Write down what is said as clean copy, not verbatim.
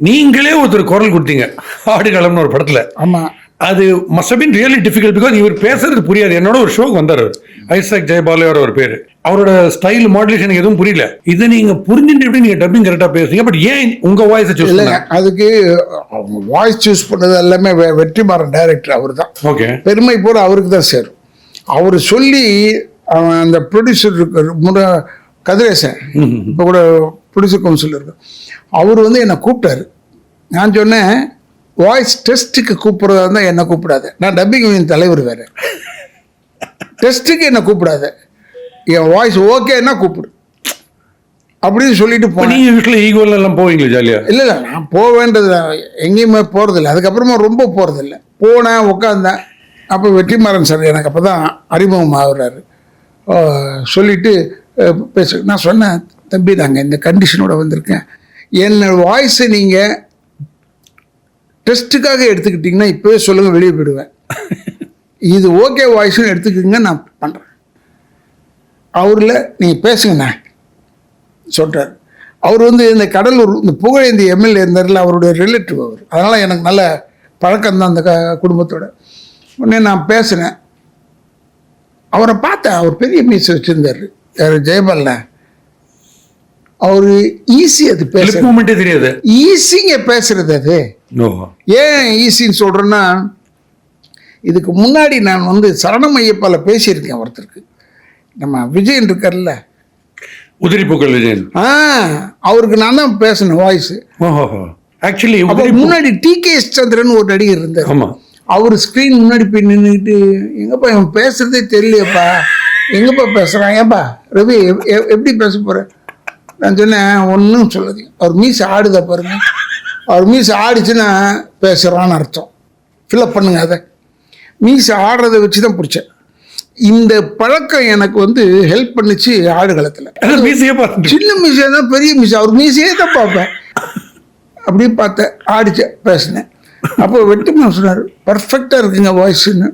நீங்களே ஒருத்தர் குரல் கொடுத்தீங்க ஆடுகளம்னு ஒரு படத்துல. ஆமா, அது must been really difficult because இவர் பேசுறது புரியாது. என்னோட ஒரு ஷோக்கு வந்தார் அவர், ஐசக் ஜெயபாலையோட ஒரு பேரு. அவரோட ஸ்டைல் மாடுலேஷன் எதுவும் புரியல. இதை நீங்க புரிஞ்சுட்டு எப்படி நீங்க டப்பிங் கரெக்டா பேசுறீங்க? பட் ஏன் உங்க வாய்ஸ் சூஸ் இல்லைங்க, அதுக்கு அவங்க வாய்ஸ் சூஸ் பண்ணது எல்லாமே வெற்றிமாறன் டைரக்டர் அவர் தான். ஓகே, பெருமை போட அவருக்கு தான் சேரும். அவர் சொல்லி அவன் அந்த ப்ரொடியூசர் இருக்கார் கதிரேசன், இப்போ கூட ப்ரொடியூசர் கவுன்சில் இருக்கு, அவர் வந்து என்னை கூப்பிட்டாரு. நான் சொன்னேன், வாய்ஸ் டெஸ்ட்டுக்கு கூப்பிட்றதா இருந்தால் என்னை கூப்பிடாது, நான் டப்பிங் யூனியன் தலைவர் வேறு, டெஸ்ட்டுக்கு என்னை கூப்பிடாது, என் வாய்ஸ் ஓகேன்னா கூப்பிடு அப்படின்னு சொல்லிட்டு போனேன். நீங்க வீட்டில் ஈகோல எல்லாம் போவீங்களா ஜாலியா? இல்லை இல்லை, நான் போக வேண்டியது எங்கேயுமே போகிறதில்ல. அதுக்கப்புறமா ரொம்ப போகிறதில்ல. போனேன், உட்காந்தேன். அப்போ வெற்றிமாறன் சார் எனக்கு அப்போ தான் அறிமுகம் ஆகுறாரு. சொல்லிவிட்டு பேச நான் சொன்னேன், தம்பி நாங்கள் இந்த கண்டிஷனோட வந்திருக்கேன், என்னோட வாய்ஸை நீங்கள் டெஸ்ட்டுக்காக எடுத்துக்கிட்டிங்கன்னா இப்போவே சொல்லுங்கள், வெளியே போயிடுவேன். இது ஓகே வாய்ஸும் எடுத்துக்கிங்க, நான் பண்ணுறேன். அவரில் நீங்கள் பேசுங்கண்ணா சொல்கிறார். அவர் வந்து இந்த கடலூர் இந்த புகழேந்தி எம்எல்ஏ இருந்தார்ல, அவருடைய ரிலேட்டிவ் அவர். அதனால் எனக்கு நல்ல பழக்கம்தான் அந்த குடும்பத்தோட. உடனே நான் பேசினேன், அவரை பார்த்தேன். அவர் பெரிய மீசை வச்சுருந்தார், யார் ஜெயபாலா. அவர் ஈஸி, அது பேசுறது தெரியாது, ஈஸிங்க பேசுறது. அது ஏன் ஈஸின்னு சொல்கிறேன்னா, இதுக்கு முன்னாடி நான் வந்து சரணம் ஐயப்பால பேசியிருக்கேன் ஒருத்தருக்கு. நம்ம விஜயன் இருக்கார்ல, உதிரி பூக்கள் விஜயன், அவருக்கு நான் தான் பேசினேன் வாய்ஸ். ஆக்சுவலி முன்னாடி டி.கே. சந்திரன் ஒரு நடிகர் இருந்தார். ஆமாம், அவர் ஸ்க்ரீன் முன்னாடி போய் நின்றுக்கிட்டு, எங்கப்பா இவன் பேசுறதே தெரியலையப்பா, எங்கப்பா பேசுகிறான், ஏப்பா ரவி எப்படி பேச போகிற? நான் சொன்னேன், ஒன்றும் சொல்லாதீங்க, அவர் மீசை ஆடுதா பாருங்க, அவர் மீசை ஆடிச்சுன்னா பேசுகிறான்னு அர்த்தம், ஃபில்அப் பண்ணுங்க. அதை மீசை ஆடுறதை வச்சு தான் பிடிச்சேன். இந்த பழக்கம் எனக்கு வந்து ஹெல்ப் பண்ணிச்சு ஆடுகளத்தில். சின்ன மீசையா தான் பெரிய மீசை, அவர் மீசையே தான் பார்ப்பேன். அப்படியே பார்த்தேன், ஆடிச்சேன், பேசினேன். அப்போ வெற்றிமாறன் சொன்னார், பர்ஃபெக்டாக இருக்குங்க வாய்ஸ்ன்னு.